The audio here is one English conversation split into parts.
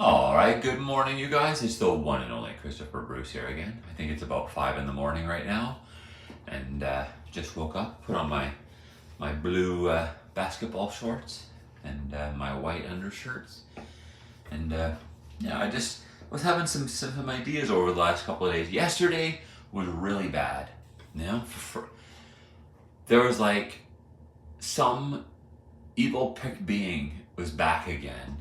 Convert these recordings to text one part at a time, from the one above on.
All right, good morning, you guys. It's the one and only Christopher Bruce here again. I think it's about 5 in the morning right now, and just woke up, put on my blue basketball shorts and my white undershirts, and yeah, I just was having some ideas over the last couple of days. Yesterday was really bad. You know, there was like some evil prick being was back again.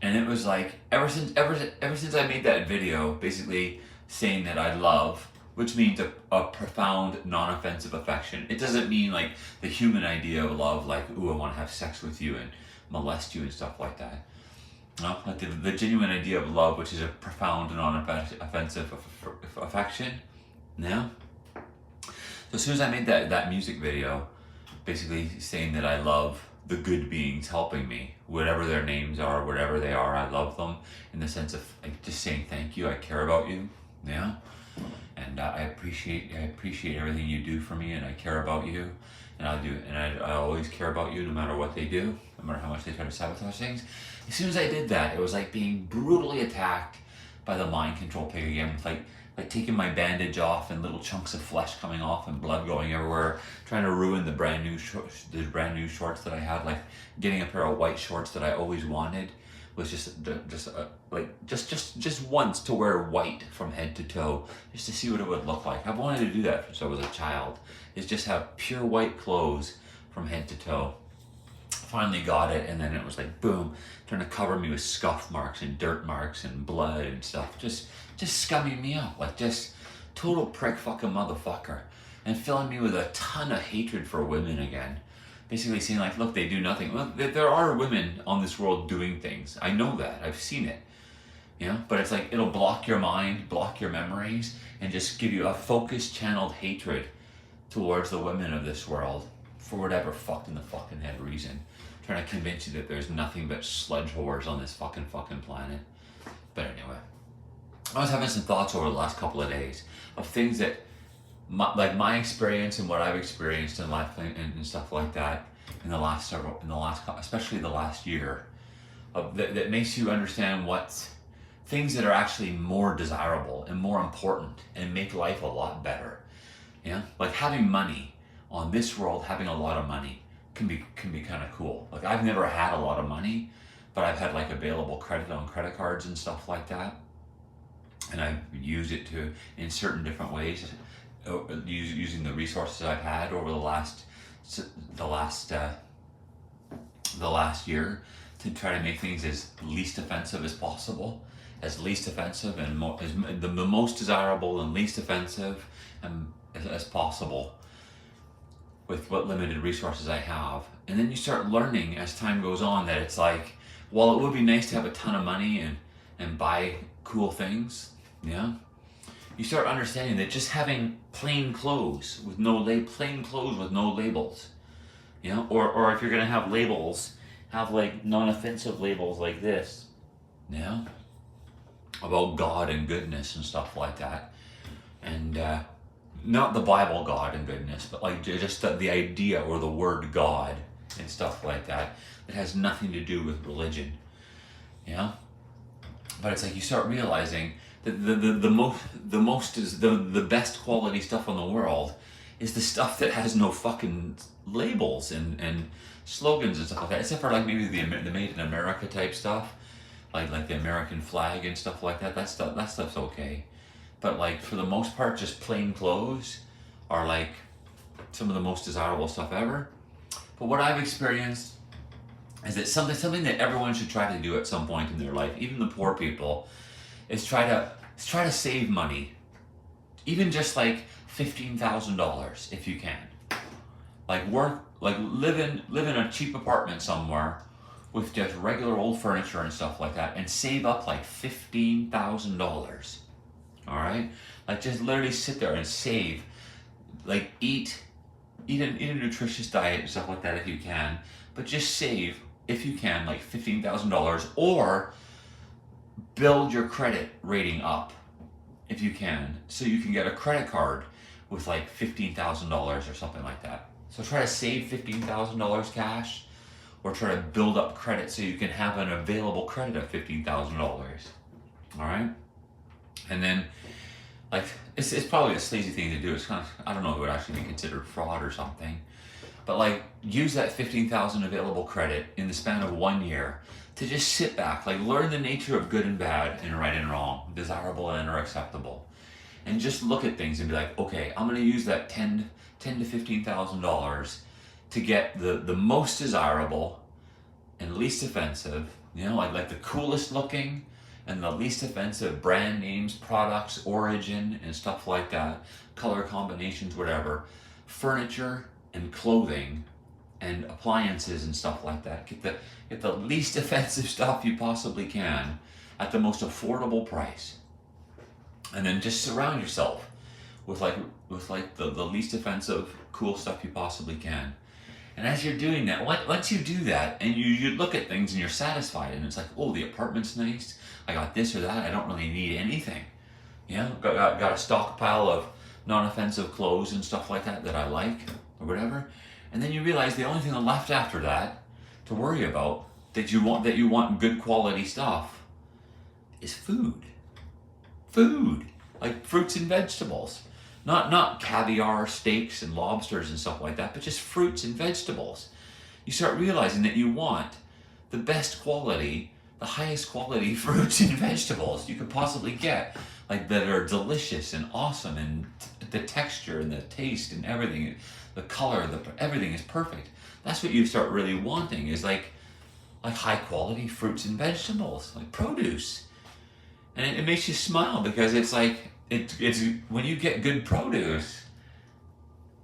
And it was like ever since I made that video, basically saying that I love, which means a profound, non-offensive affection. It doesn't mean like the human idea of love, like ooh, I want to have sex with you and molest you and stuff like that. No, like the genuine idea of love, which is a profound, non-offensive affection. No. So as soon as I made that music video, basically saying that I love the good beings helping me, whatever their names are, whatever they are, I love them in the sense of like just saying thank you, I care about you, yeah, and I appreciate everything you do for me, and I care about you, and I always care about you no matter what they do, no matter how much they try to sabotage things. As soon as I did that, it was like being brutally attacked by the mind control pig again, like taking my bandage off and little chunks of flesh coming off and blood going everywhere, trying to ruin the brand new shorts that I had, like getting a pair of white shorts that I always wanted was just once to wear white from head to toe, just to see what it would look like. I've wanted to do that since I was a child, is just have pure white clothes from head to toe. Finally got it, and then it was like boom, trying to cover me with scuff marks and dirt marks and blood and stuff, just scumming me up, like just total prick fucking motherfucker, and filling me with a ton of hatred for women again. Basically saying like, look, they do nothing. Well, there are women on this world doing things. I know that. I've seen it. You know, but it's like it'll block your mind, block your memories, and just give you a focused, channeled hatred towards the women of this world for whatever fucked in the fucking head reason. Trying to convince you that there's nothing but sludge whores on this fucking planet. But anyway, I was having some thoughts over the last couple of days of things that, my experience and what I've experienced in life and stuff like that especially the last year, that makes you understand what things that are actually more desirable and more important and make life a lot better. Yeah, like having money on this world, having a lot of money can be kind of cool. Like I've never had a lot of money, but I've had like available credit on credit cards and stuff like that, and I've used it in certain different ways, using the resources I've had over the last year to try to make things as least offensive as possible, as least offensive and the most desirable and least offensive as possible with what limited resources I have. And then you start learning as time goes on that it's like, while it would be nice to have a ton of money and buy cool things, yeah, you start understanding that just having plain clothes with no labels, you know, or if you're gonna have labels, have like non-offensive labels like this, yeah, about God and goodness and stuff like that, and not the Bible God and goodness, but like just the idea or the word God and stuff like that that has nothing to do with religion, you know. But it's like you start realizing that the best quality stuff in the world is the stuff that has no fucking labels and slogans and stuff like that, except for like maybe the Made in America type stuff, like the American flag and stuff like that. That stuff's okay. But like for the most part, just plain clothes are like some of the most desirable stuff ever. But what I've experienced is that something that everyone should try to do at some point in their life, even the poor people, is try to save money, even just like $15,000 if you can. Like live in a cheap apartment somewhere with just regular old furniture and stuff like that, and save up like $15,000. All right, like just literally sit there and save, like eat a nutritious diet and stuff like that if you can, but just save if you can like $15,000, or build your credit rating up if you can, so you can get a credit card with like $15,000 or something like that. So try to save $15,000 cash or try to build up credit so you can have an available credit of $15,000. All right? And then, like, it's probably a sleazy thing to do. It's kind of, I don't know if it would actually be considered fraud or something. But like, use that 15,000 available credit in the span of 1 year to just sit back, like learn the nature of good and bad and right and wrong, desirable and or acceptable. And just look at things and be like, okay, I'm gonna use that $10,000 to $15,000 to get the most desirable and least offensive, you know, like the coolest looking and the least offensive brand names, products, origin, and stuff like that, color combinations, whatever, furniture and clothing and appliances and stuff like that. Get the least offensive stuff you possibly can at the most affordable price. And then just surround yourself with the least offensive, cool stuff you possibly can. And as you're doing that, once you do that and you look at things and you're satisfied and it's like, oh, the apartment's nice, I got this or that, I don't really need anything. You know, got a stockpile of non-offensive clothes and stuff like that I like or whatever. And then you realize the only thing left after that to worry about that you want good quality stuff is food. Food, like fruits and vegetables. Not caviar, steaks, and lobsters and stuff like that, but just fruits and vegetables. You start realizing that you want the best quality, the highest quality fruits and vegetables you could possibly get, like that are delicious and awesome, and the texture and the taste and everything, the color, everything is perfect. That's what you start really wanting, is like high quality fruits and vegetables, like produce. And it makes you smile because it's like, it's when you get good produce,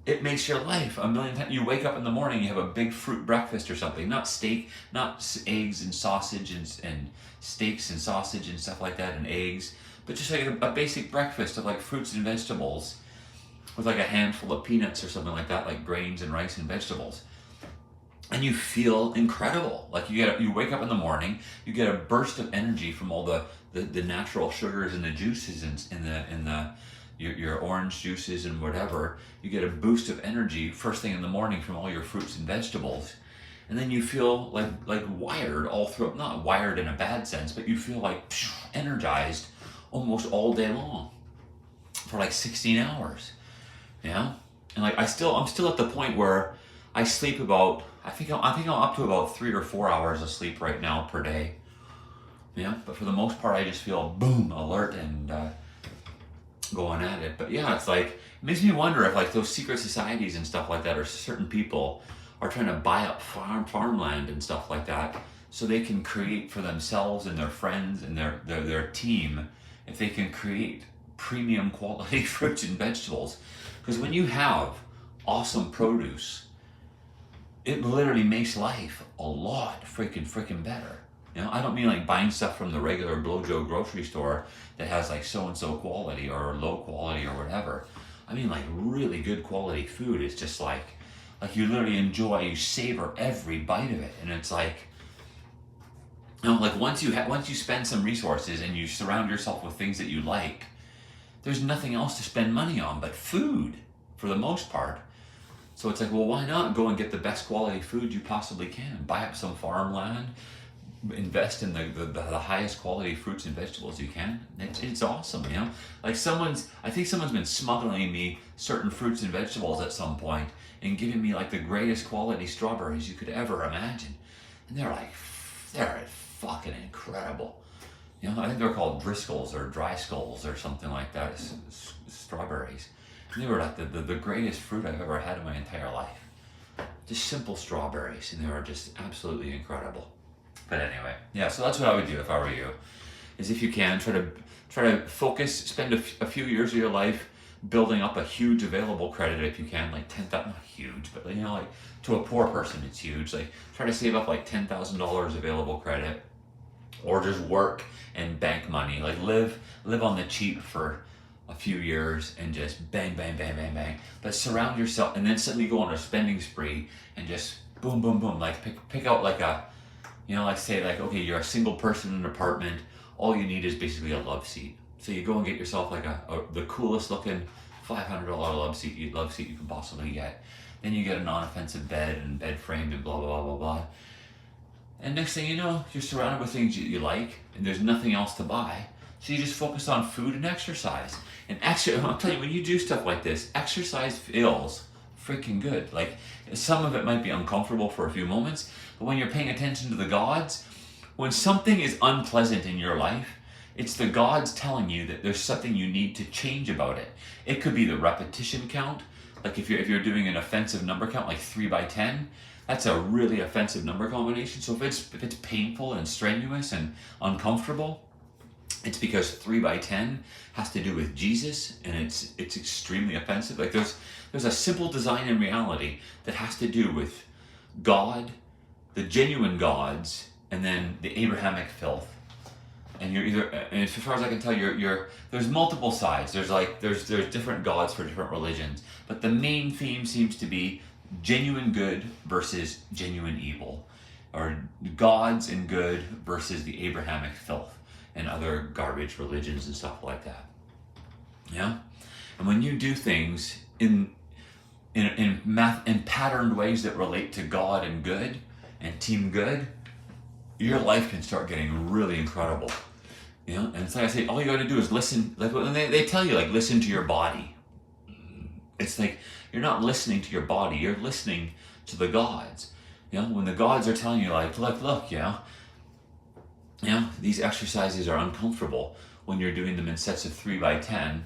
it makes your life a million times. You wake up in the morning, you have a big fruit breakfast or something, not steak, not eggs and sausage and steaks and sausage and stuff like that and eggs, but just like a basic breakfast of like fruits and vegetables with like a handful of peanuts or something like that, like grains and rice and vegetables. And you feel incredible. Like you wake up in the morning, you get a burst of energy from all the natural sugars and the juices in your orange juices and whatever. You get a boost of energy first thing in the morning from all your fruits and vegetables. And then you feel like wired all through, not wired in a bad sense, but you feel like energized almost all day long for like 16 hours. You know? And like I'm still at the point where I sleep about, I think I'm up to about 3 or 4 hours of sleep right now per day. Yeah, but for the most part, I just feel boom, alert and going at it. But yeah, it's like, it makes me wonder if like those secret societies and stuff like that, or certain people are trying to buy up farmland and stuff like that, so they can create for themselves and their friends and their team, if they can create premium quality fruits and vegetables. Because when you have awesome produce, it literally makes life a lot freaking better. You know, I don't mean like buying stuff from the regular Blow Joe grocery store that has like so-and-so quality or low quality or whatever. I mean like really good quality food. It's just like you literally enjoy, you savor every bite of it. And it's like, you know, like once you spend some resources and you surround yourself with things that you like, there's nothing else to spend money on but food for the most part. So it's like, well, why not go and get the best quality food you possibly can? Buy up some farmland, invest in the highest quality fruits and vegetables you can. It's awesome, you know? Like I think someone's been smuggling me certain fruits and vegetables at some point and giving me like the greatest quality strawberries you could ever imagine. And they're fucking incredible. You know, I think they're called Driscoll's or Dry Skulls or something like that, strawberries. And they were like the greatest fruit I've ever had in my entire life. Just simple strawberries, and they were just absolutely incredible. But anyway, yeah, so that's what I would do if I were you, is if you can, try to focus, spend a few years of your life building up a huge available credit if you can, like 10,000, not huge, but you know, like to a poor person it's huge. Like try to save up like $10,000 available credit, or just work and bank money. Like live on the cheap for a few years and just bang, bang, bang, bang, bang. But surround yourself, and then suddenly go on a spending spree and just boom, boom, boom. Like pick out like a, you know, like say like, okay, you're a single person in an apartment. All you need is basically a love seat. So you go and get yourself like the coolest looking $500 love seat you can possibly get. Then you get a non-offensive bed and bed frame and blah, blah, blah, blah, blah. And next thing you know, you're surrounded with things you like, and there's nothing else to buy. So you just focus on food and exercise. And I'll tell you, when you do stuff like this, exercise feels freaking good. Like, some of it might be uncomfortable for a few moments, but when you're paying attention to the gods, when something is unpleasant in your life, it's the gods telling you that there's something you need to change about it. It could be the repetition count. Like if you're doing an offensive number count, like 3 by 10, that's a really offensive number combination. So if it's painful and strenuous and uncomfortable, it's because 3 by 10 has to do with Jesus, and it's extremely offensive. Like there's a simple design in reality that has to do with God, the genuine gods, and then the Abrahamic filth. And you're either, and as far as I can tell, there's multiple sides. There's different gods for different religions, but the main theme seems to be genuine good versus genuine evil, or gods and good versus the Abrahamic filth and other garbage religions and stuff like that. Yeah, and when you do things in patterned ways that relate to God and good and team good, your life can start getting really incredible. You know, and it's like I say, all you got to do is listen. Like when they tell you, like, listen to your body. It's like you're not listening to your body; you're listening to the gods. You know, when the gods are telling you, like, look, these exercises are uncomfortable when you're doing them in sets of 3 by 10,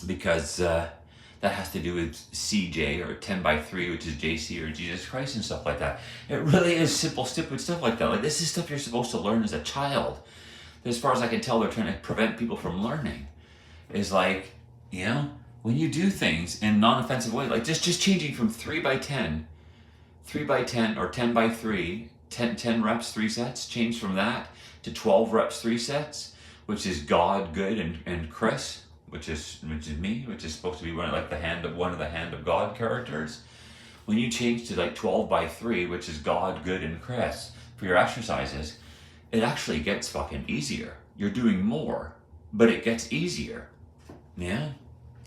because that has to do with CJ, or 10 by 3, which is JC or Jesus Christ and stuff like that. It really is simple, stupid stuff like that. Like, this is stuff you're supposed to learn as a child. As far as I can tell, they're trying to prevent people from learning. Is like, when you do things in non-offensive way, like just changing from 3 by 10 or 10 by 3, 10 reps, 3 sets, change from that to 12 reps, 3 sets, which is God, good, and Chris, which is me, which is supposed to be one of the hand of God characters. When you change to like 12 by 3, which is God, good, and Chris for your exercises, it actually gets fucking easier. You're doing more, but it gets easier. Yeah,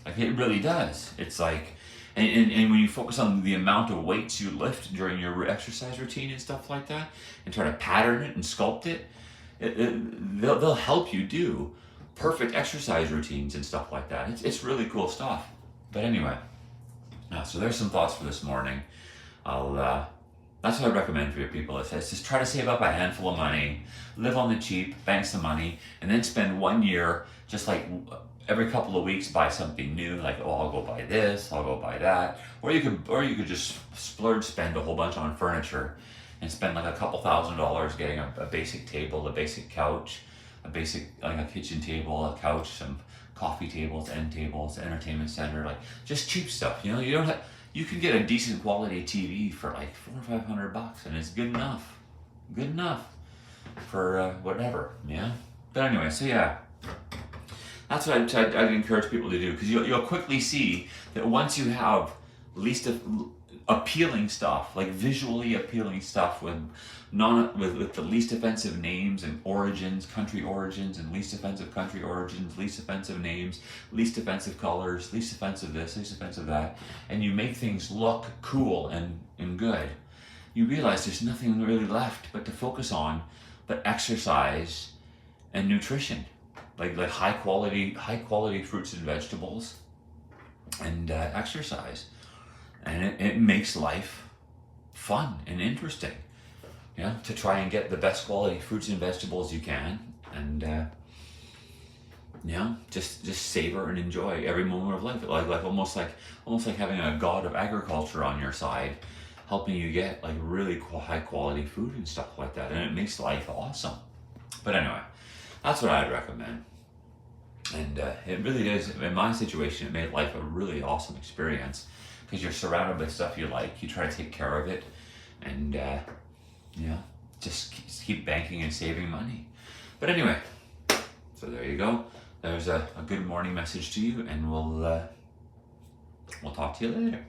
like it really does. It's like, and when you focus on the amount of weights you lift during your exercise routine and stuff like that, and try to pattern it and sculpt it, they'll help you do perfect exercise routines and stuff like that. It's really cool stuff. But anyway, so there's some thoughts for this morning. That's what I recommend for your people. It's just try to save up a handful of money, live on the cheap, bank some money, and then spend 1 year just like every couple of weeks buy something new. Like, I'll go buy this, I'll go buy that, or you could just spend a whole bunch on furniture and spend like a couple $1,000 getting a basic table, a basic couch, a kitchen table, a couch, some coffee tables, end tables, entertainment center, like just cheap stuff. You can get a decent quality TV for like $400 or $500, and it's good enough for whatever. Yeah. But anyway, so yeah, that's what I'd encourage people to do, because you'll quickly see that once you have appealing stuff, like visually appealing stuff with the least offensive names and origins, country origins, and least offensive country origins, least offensive names, least offensive colors, least offensive this, least offensive that, and you make things look cool and good, you realize there's nothing really left but to focus on but exercise and nutrition, like high quality fruits and vegetables and exercise. And it makes life fun and interesting, to try and get the best quality fruits and vegetables you can, and just savor and enjoy every moment of life, like almost like having a god of agriculture on your side, helping you get like really high quality food and stuff like that, and it makes life awesome. But anyway, that's what I'd recommend. And it really is, in my situation, it made life a really awesome experience, because you're surrounded by stuff you like, you try to take care of it, and just keep banking and saving money. But anyway, so there you go. There's a good morning message to you, and we'll talk to you later.